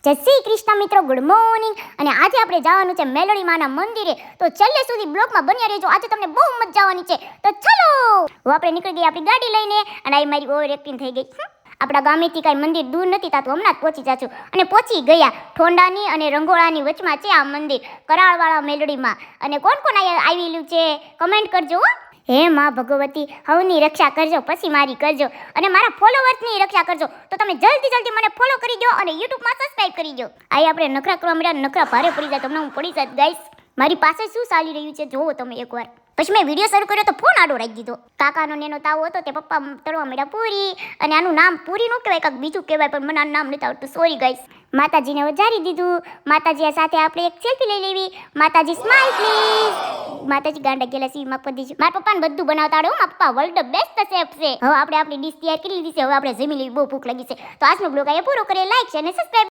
જય શ્રી કૃષ્ણ મિત્રો, good morning. અને આજે આપણે જવાનું છે મેલોડી માના મંદિરે, તો છેલ્લે સુધી બ્લોગમાં બન્યા રહેજો. આજે તમને બહુ મજા આવવાની છે, તો ચલો. આપણે નીકળી ગયા આપણી ગાડી લઈને, અને આ મારી ઓવર એક્ટિંગ થઈ ગઈ. આપણા ગામેથી કાંઈ મંદિર દૂર નથી તાતું, હમણાં જ પહોંચી જાશું. અને પહોંચી ગયા. ઠોંડાની અને રંગોળાની વચમાં છે આ મંદિર, કરાળવાળા મેલોડીમાં. અને કોણ કોણ આવેલું છે કમેન્ટ કરજો. હે માં ભગવતી, હવની રક્ષા કરજો, પછી મારી કરજો, અને મારા ફોલોવર્સની રક્ષા કરજો. તો તમે જલ્દી મને ફોલો કરી દો અને યુટ્યુબમાં સબસ્ક્રાઇબ કરી દો. આ આપણે નખરા કરવા મળ્યા, નખરા ભારે પડી જાય, તમને હું પડી જાય ગાઈસ. મારી પાસે શું ચાલી રહ્યું છે જોવો તમે એકવાર. પછી મેં વિડીયો શરૂ કર્યો તો ફોન આડો રાખી દીધો. કાકાનો નેનો તાવો હતો, તે પપ્પા તળવા મળ્યા પૂરી. અને આનું નામ પૂરી નું કહેવાય, કાંઈક બીજું કહેવાય, પણ મને આનું નામ નથી આવડતું, સોરી ગાઈસ. માતાજીને વધારી દીધું. માતાજી સાથે આપણે એક સેલ્ફી લઈ લેવી. માતાજી સ્માઈલ પ્લીઝ. માતાજી ગાંડા ગયેલા સી માફ કરી દીધું. મારા પપ્પાને બધું બનાવતા આવડે. મારા પપ્પા વર્લ્ડ બેસ્ટ શેફ છે. હવે આપણે આપણી ડીશ તૈયાર કરી લીધી છે. હવે આપણે જમી લેવી, બહુ ભૂખ લાગી છે. તો આજનો બ્લોગ અહીંયા પૂરો કરીએ. લાઈક છે અને સબસ્ક્રાઇબ.